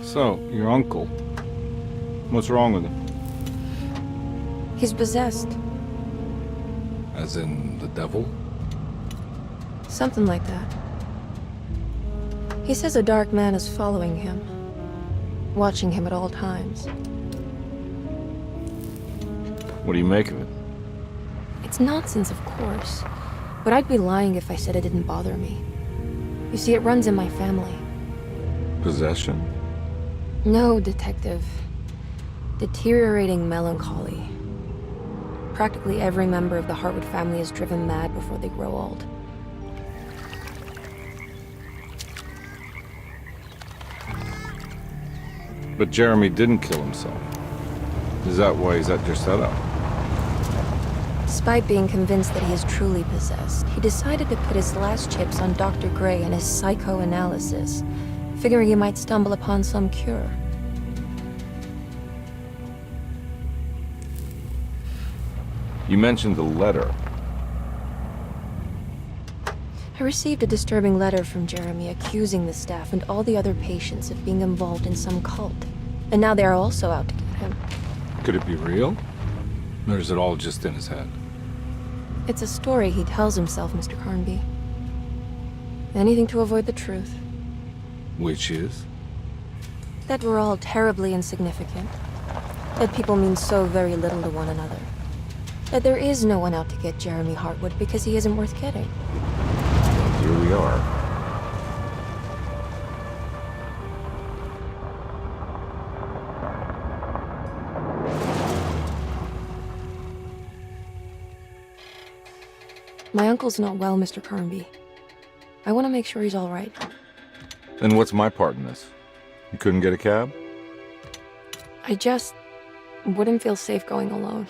So, your uncle. What's wrong with him? He's possessed. As in the devil? Something like that. He says a dark man is following him, watching him at all times. What do you make of it? It's nonsense, of course, but I'd be lying if I said it didn't bother me. You see, it runs in my family. Possession? No, Detective. Deteriorating melancholy. Practically every member of the Hartwood family is driven mad before they grow old. But Jeremy didn't kill himself. Is that why he's at your setup? Despite being convinced that he is truly possessed, he decided to put his last chips on Dr. Gray and his psychoanalysis, figuring he might stumble upon some cure. You mentioned the letter. I received a disturbing letter from Jeremy accusing the staff and all the other patients of being involved in some cult. And now they are also out to get him. Could it be real? Or is it all just in his head? It's a story he tells himself, Mr. Carnby. Anything to avoid the truth. Which is? That we're all terribly insignificant. That people mean so very little to one another. That there is no one out to get Jeremy Hartwood because he isn't worth getting. Well, here we are. My uncle's not well, Mr. Carnby. I want to make sure he's all right. Then what's my part in this? You couldn't get a cab? I just wouldn't feel safe going alone.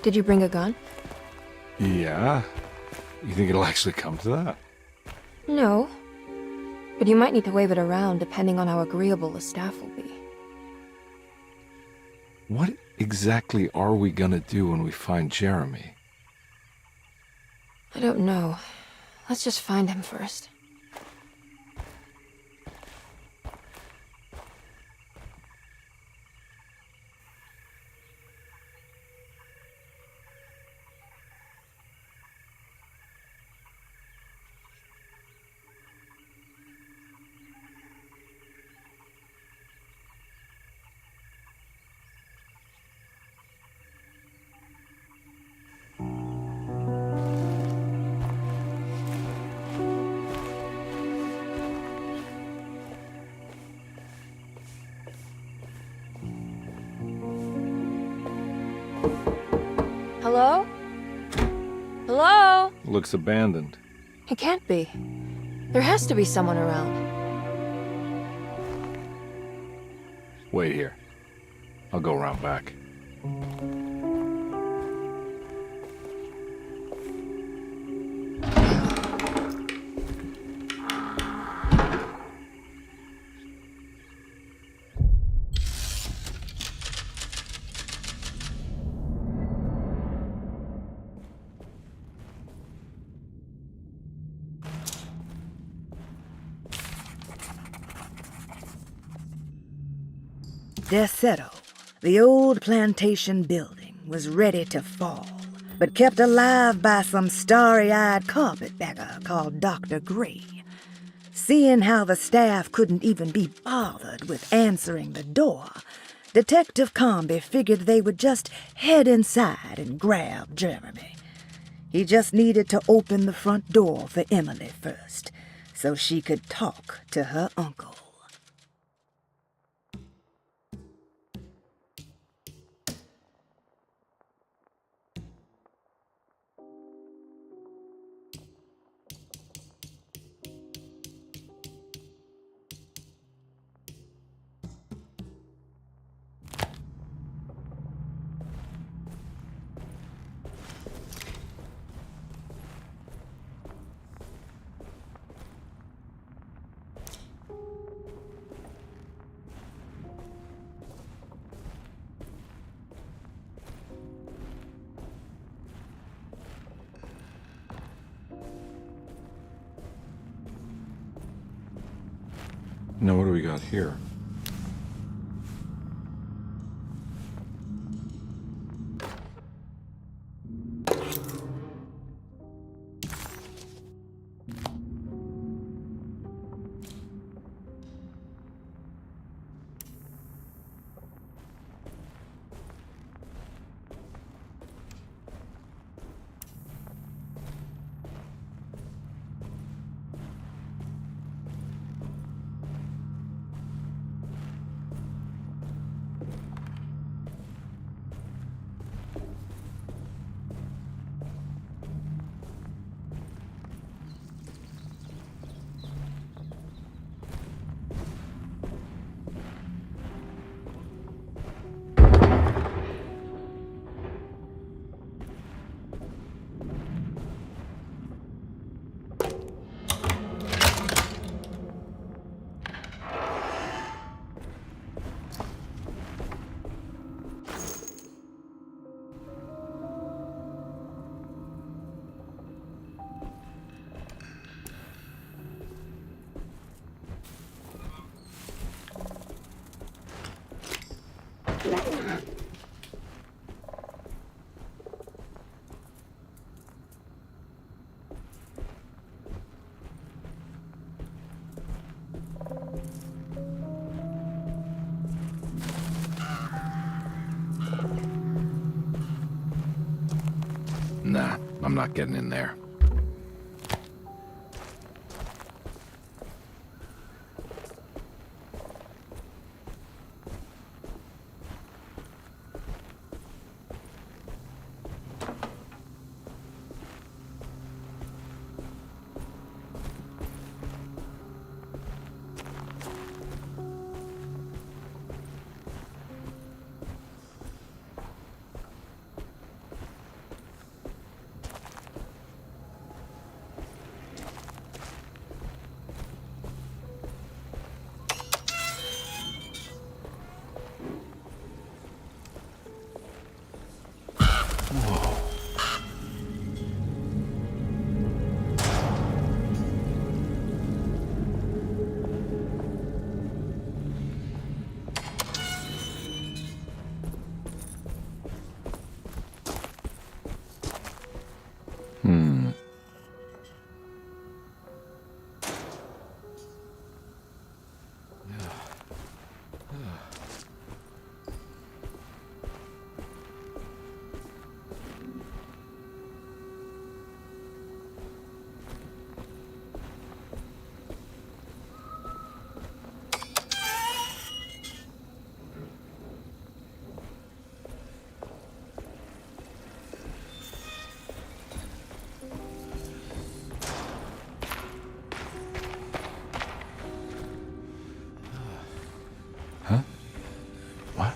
Did you bring a gun? Yeah. You think it'll actually come to that? No. But you might need to wave it around depending on how agreeable the staff will be. What exactly are we gonna do when we find Jeremy? I don't know. Let's just find him first. Hello? Hello? Looks abandoned. It can't be. There has to be someone around. Wait here. I'll go around back. Desetto, the old plantation building, was ready to fall, but kept alive by some starry-eyed carpetbagger called Dr. Gray. Seeing how the staff couldn't even be bothered with answering the door, Detective Carnby figured they would just head inside and grab Jeremy. He just needed to open the front door for Emily first, so she could talk to her uncle. Now what do we got here? Nah, I'm not getting in there. Huh? What?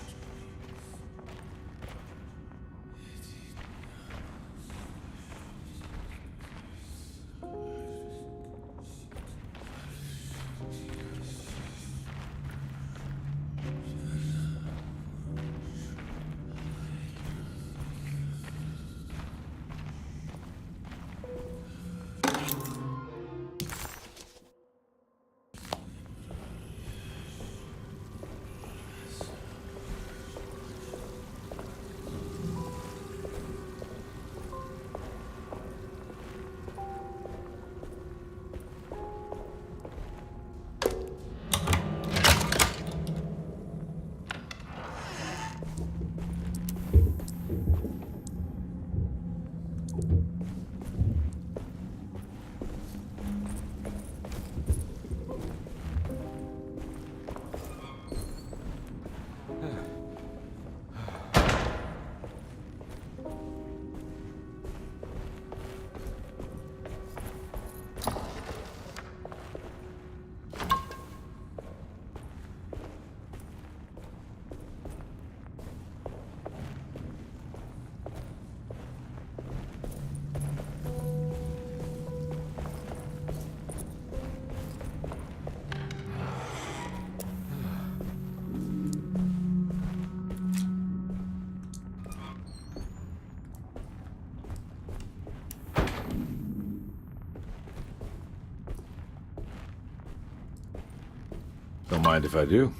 Mind if I do?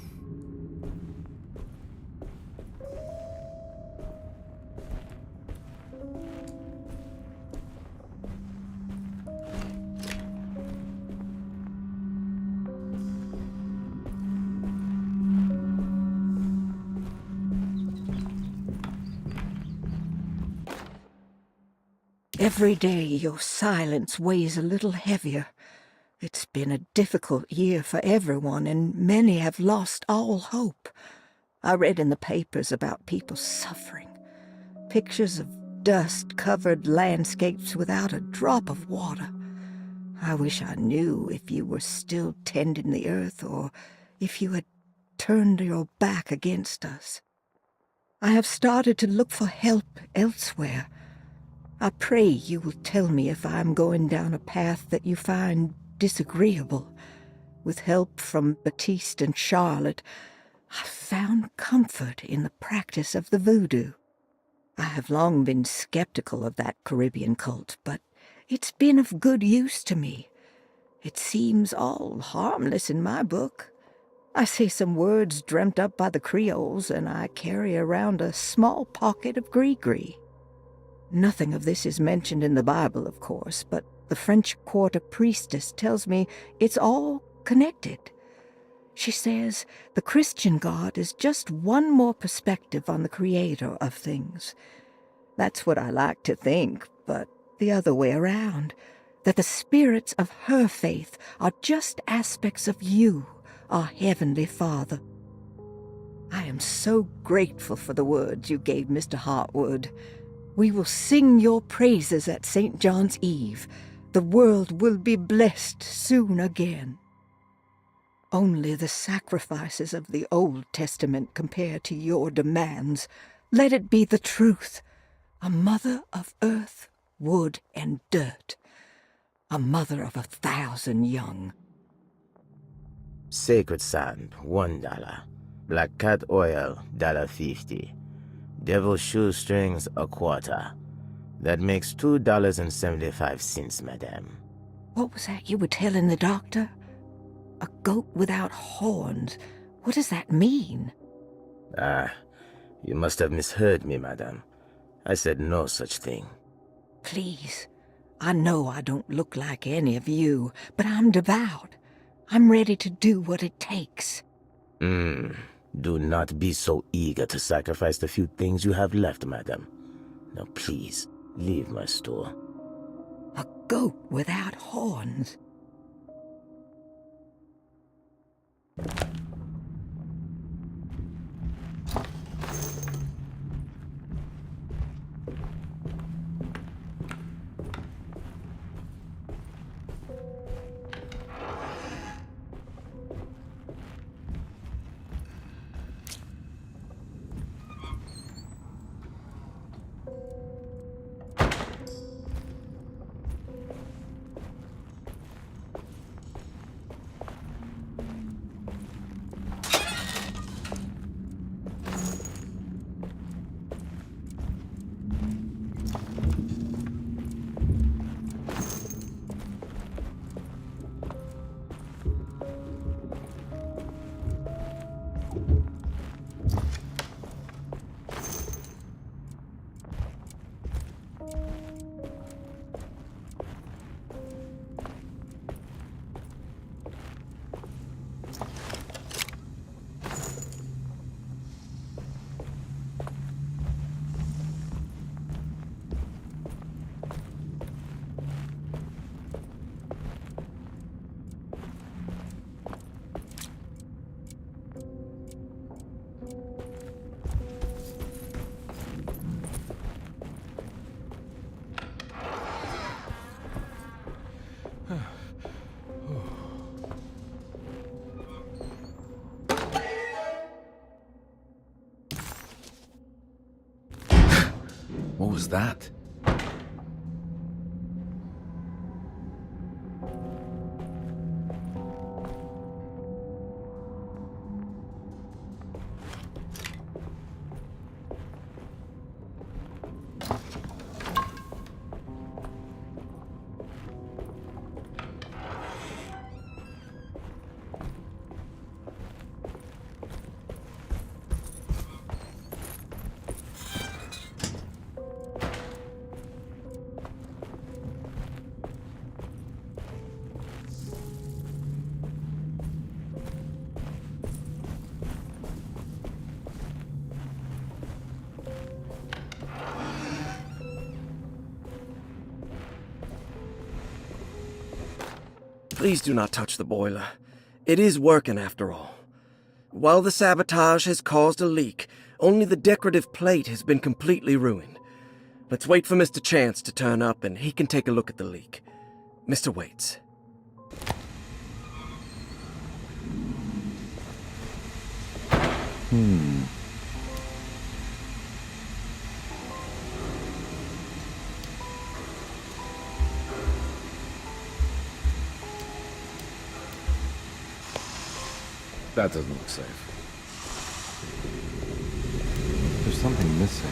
Every day your silence weighs a little heavier. It's been a difficult year for everyone, and many have lost all hope. I read in the papers about people suffering. Pictures of dust-covered landscapes without a drop of water. I wish I knew if you were still tending the earth or if you had turned your back against us. I have started to look for help elsewhere. I pray you will tell me if I am going down a path that you find disagreeable. With help from Baptiste and Charlotte, I found comfort in the practice of the voodoo. I have long been skeptical of that Caribbean cult, but it's been of good use to me. It seems all harmless in my book. I say some words dreamt up by the Creoles, and I carry around a small pocket of gree-gree. Nothing of this is mentioned in the Bible, of course, but the French Quarter priestess tells me it's all connected. She says the Christian God is just one more perspective on the creator of things. That's what I like to think, but the other way around, that the spirits of her faith are just aspects of you, our Heavenly Father. I am so grateful for the words you gave Mr. Hartwood. We will sing your praises at St. John's Eve. The world will be blessed soon again. Only the sacrifices of the Old Testament compare to your demands. Let it be the truth. A mother of earth, wood, and dirt. A mother of 1,000 young. Sacred sand, $1. Black cat oil, $1.50. Devil shoestrings, a quarter. That makes $2.75, madame. What was that you were telling the doctor? A goat without horns. What does that mean? Ah, you must have misheard me, madame. I said no such thing. Please, I know I don't look like any of you, but I'm devout. I'm ready to do what it takes. Do not be so eager to sacrifice the few things you have left, madam. Now please, leave my store. A goat without horns. What was that? Please do not touch the boiler. It is working after all. While the sabotage has caused a leak, only the decorative plate has been completely ruined. Let's wait for Mr. Chance to turn up and he can take a look at the leak. Mr. Waits. That doesn't look safe. There's something missing.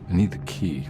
I need the key.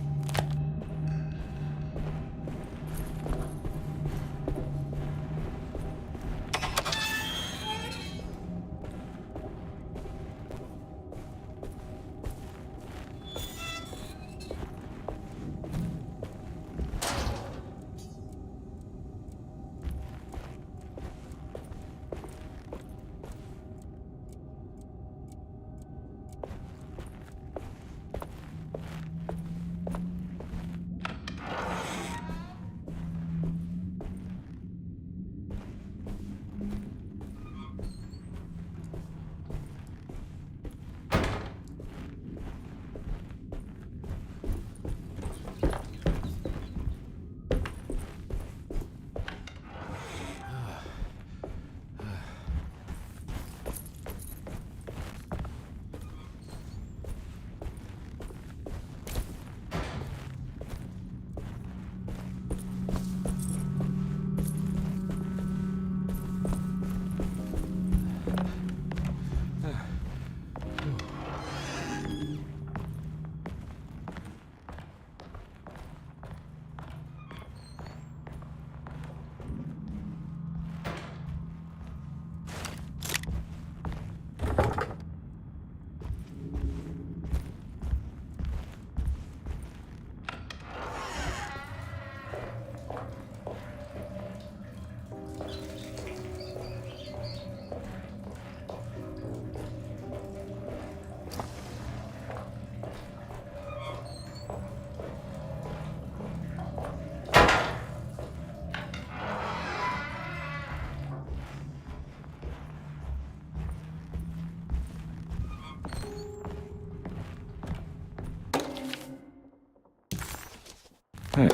Hey.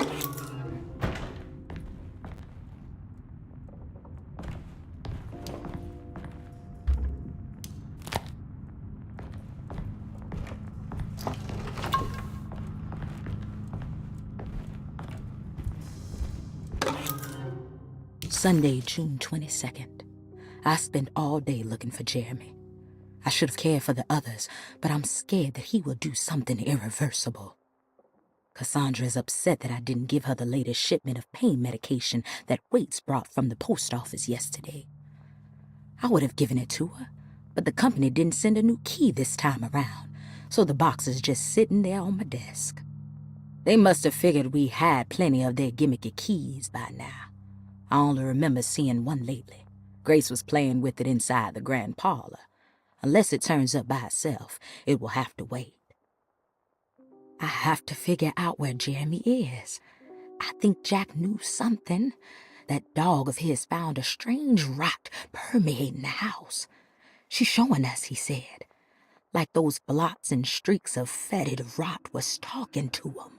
Sunday, June 22nd. I spent all day looking for Jeremy. I should have cared for the others, but I'm scared that he will do something irreversible. Cassandra is upset that I didn't give her the latest shipment of pain medication that Waits brought from the post office yesterday. I would have given it to her, but the company didn't send a new key this time around, so the box is just sitting there on my desk. They must have figured we had plenty of their gimmicky keys by now. I only remember seeing one lately. Grace was playing with it inside the grand parlor. Unless it turns up by itself, it will have to wait. I have to figure out where Jeremy is. I think Jack knew something. That dog of his found a strange rot permeating the house. She's showing us, he said. Like those blots and streaks of fetid rot was talking to him.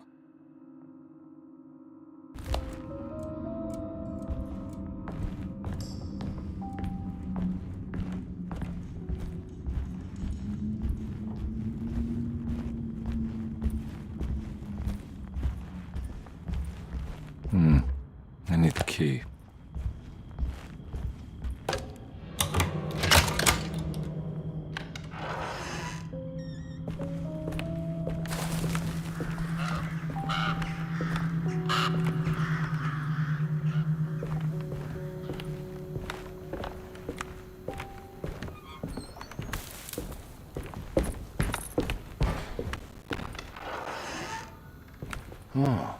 I need the key. Oh.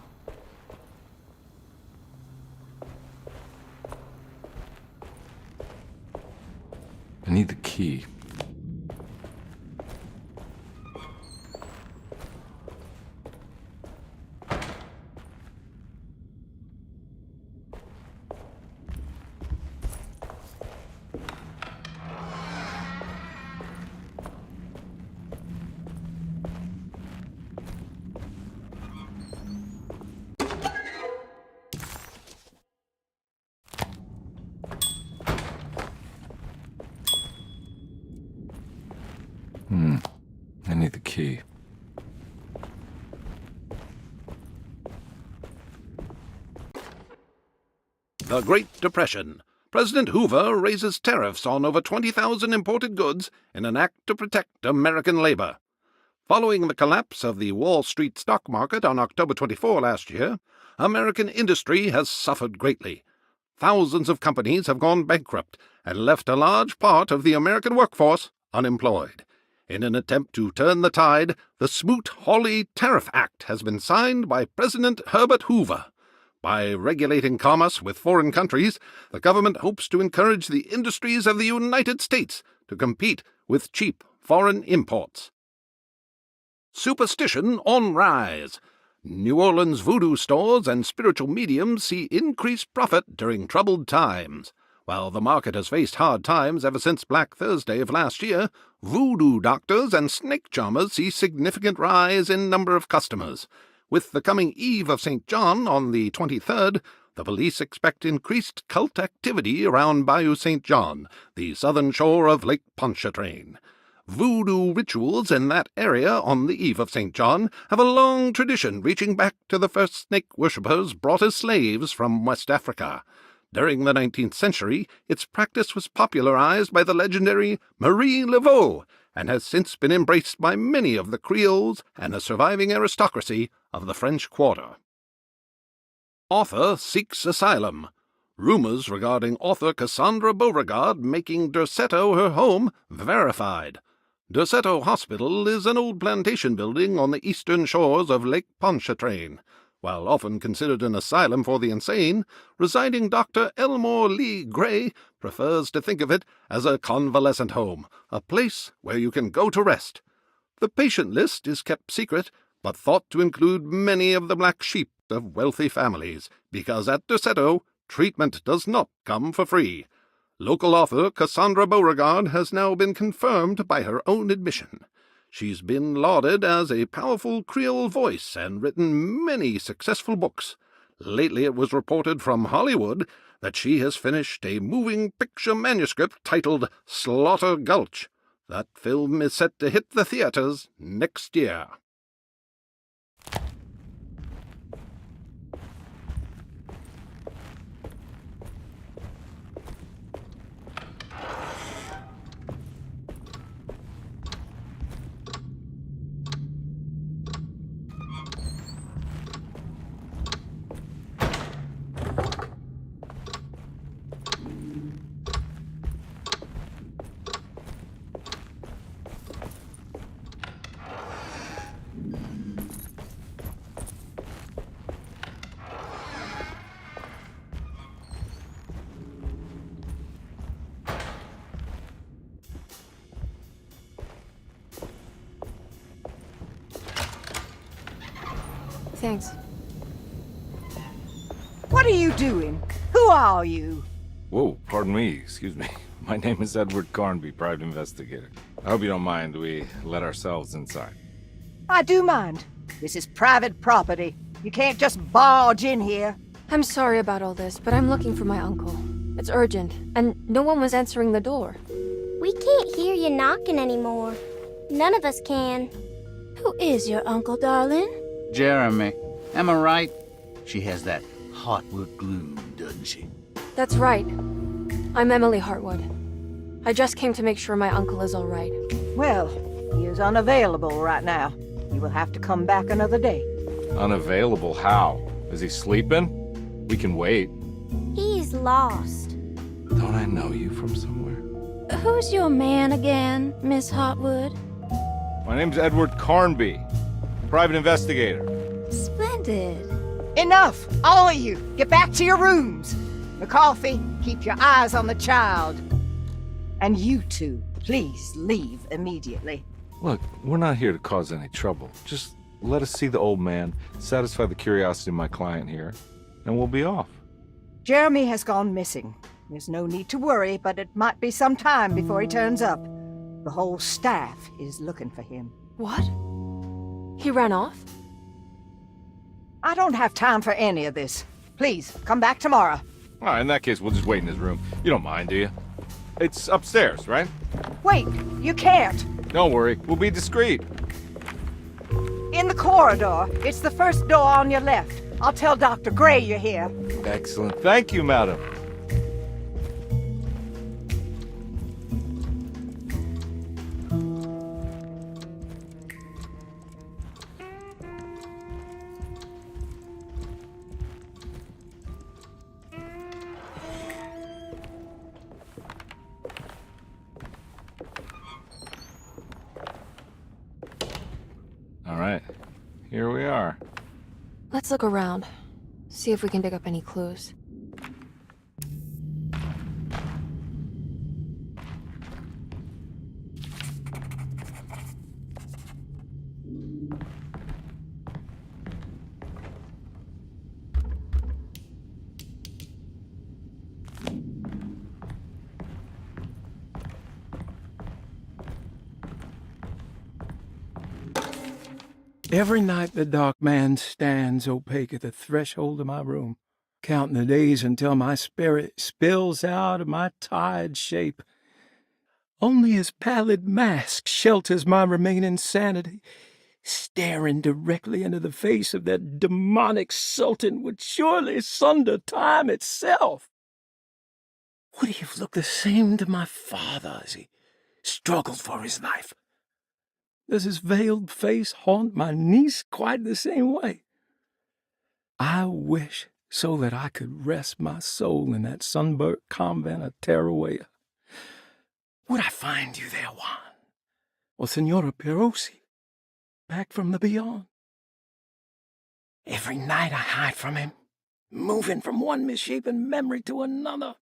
I need the key. I need the key. The Great Depression. President Hoover raises tariffs on over 20,000 imported goods in an act to protect American labor. Following the collapse of the Wall Street stock market on October 24 last year, American industry has suffered greatly. Thousands of companies have gone bankrupt and left a large part of the American workforce unemployed. In an attempt to turn the tide, the Smoot-Hawley Tariff Act has been signed by President Herbert Hoover. By regulating commerce with foreign countries, the government hopes to encourage the industries of the United States to compete with cheap foreign imports. Superstition on rise. New Orleans voodoo stores and spiritual mediums see increased profit during troubled times. While the market has faced hard times ever since Black Thursday of last year, voodoo doctors and snake charmers see significant rise in number of customers. With the coming Eve of St. John on the 23rd, the police expect increased cult activity around Bayou St. John, the southern shore of Lake Pontchartrain. Voodoo rituals in that area on the Eve of St. John have a long tradition reaching back to the first snake worshippers brought as slaves from West Africa. During the 19th century, its practice was popularized by the legendary Marie Laveau and has since been embraced by many of the Creoles and the surviving aristocracy of the French Quarter. Author seeks asylum. Rumors regarding author Cassandra Beauregard making Derceto her home verified. Derceto Hospital is an old plantation building on the eastern shores of Lake Pontchartrain. While often considered an asylum for the insane, residing Dr. Elmore Lee Gray prefers to think of it as a convalescent home, a place where you can go to rest. The patient list is kept secret, but thought to include many of the black sheep of wealthy families, because at Derceto, treatment does not come for free. Local author Cassandra Beauregard has now been confirmed by her own admission. She's been lauded as a powerful Creole voice and written many successful books. Lately it was reported from Hollywood that she has finished a moving picture manuscript titled Slaughter Gulch. That film is set to hit the theaters next year. thanks. What are you doing? Who are you? Whoa, pardon me, excuse me. My name is Edward Carnby, private investigator. I hope you don't mind we let ourselves inside. I do mind. This is private property. You can't just barge in here. I'm sorry about all this, but I'm looking for my uncle. It's urgent, and no one was answering the door. We can't hear you knocking anymore. None of us can. Who is your uncle, darling? Jeremy. Am I right? She has that Hartwood gloom, doesn't she? That's right. I'm Emily Hartwood. I just came to make sure my uncle is all right. Well, he is unavailable right now. You will have to come back another day. Unavailable how? Is he sleeping? We can wait. He's lost. Don't I know you from somewhere? Who's your man again, Miss Hartwood? My name's Edward Carnby, private investigator. Splendid. Enough! All of you! Get back to your rooms! McCarthy, keep your eyes on the child. And you two, please leave immediately. Look, we're not here to cause any trouble. Just let us see the old man, satisfy the curiosity of my client here, and we'll be off. Jeremy has gone missing. There's no need to worry, but it might be some time before he turns up. The whole staff is looking for him. What? He ran off? I don't have time for any of this. Please, come back tomorrow. All right, in that case, we'll just wait in his room. You don't mind, do you? It's upstairs, right? Wait, you can't. Don't worry, we'll be discreet. In the corridor. It's the first door on your left. I'll tell Dr. Gray you're here. Excellent. Thank you, madam. All right, here we are. Let's look around. See if we can dig up any clues. Every night the dark man stands opaque at the threshold of my room, counting the days until my spirit spills out of my tired shape. Only his pallid mask shelters my remaining sanity. Staring directly into the face of that demonic sultan would surely sunder time itself. Would he have looked the same to my father as he struggled for his life? Does his veiled face haunt my niece quite the same way? I wish so that I could rest my soul in that sunburnt convent of Tarawea. Would I find you there, Juan? Or Senora Perosi, back from the beyond? Every night I hide from him, moving from one misshapen memory to another.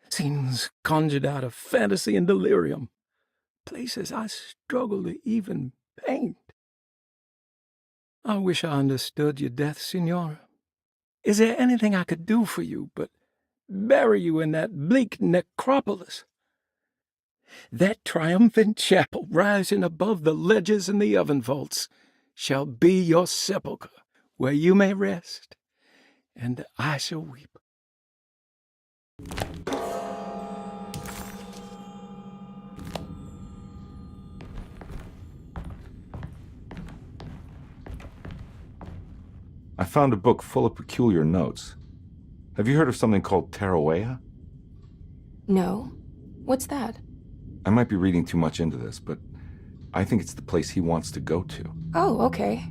Scenes conjured out of fantasy and delirium. Places I struggle to even paint. I wish I understood your death, Signora. Is there anything I could do for you but bury you in that bleak necropolis? That triumphant chapel rising above the ledges and the oven vaults shall be your sepulchre, where you may rest, and I shall weep. I found a book full of peculiar notes. Have you heard of something called Tarawea? No. What's that? I might be reading too much into this, but I think it's the place he wants to go to. Oh, okay.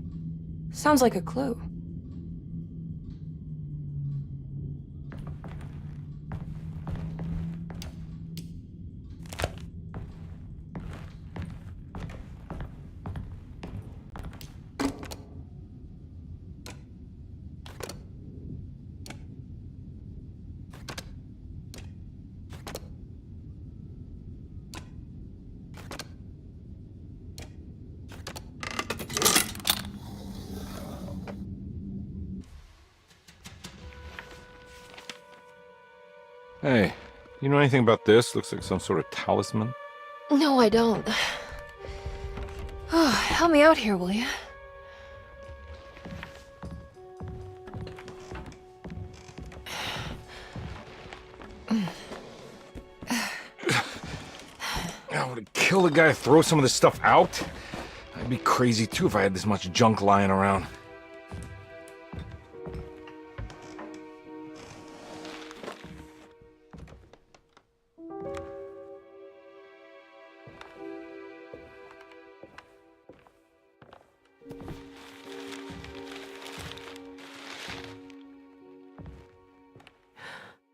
Sounds like a clue. Hey, you know anything about this? Looks like some sort of talisman. No, I don't. Oh, help me out here, will you? I would kill the guy to throw some of this stuff out. I'd be crazy too if I had this much junk lying around.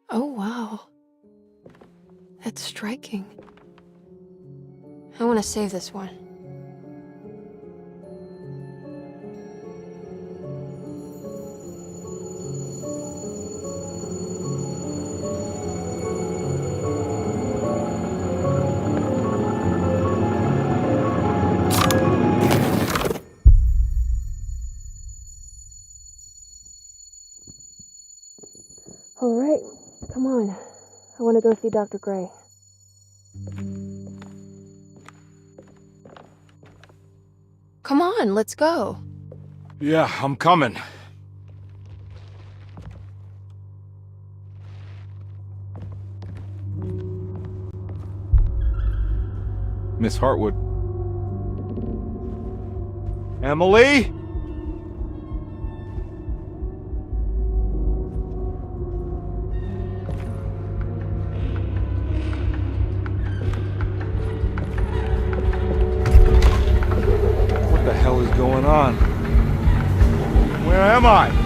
Oh, wow. That's striking. I want to save this one. All right, come on. I want to go see Dr. Gray. Come on, let's go. Yeah, I'm coming. Miss Hartwood. Emily? What the hell is going on? Where am I?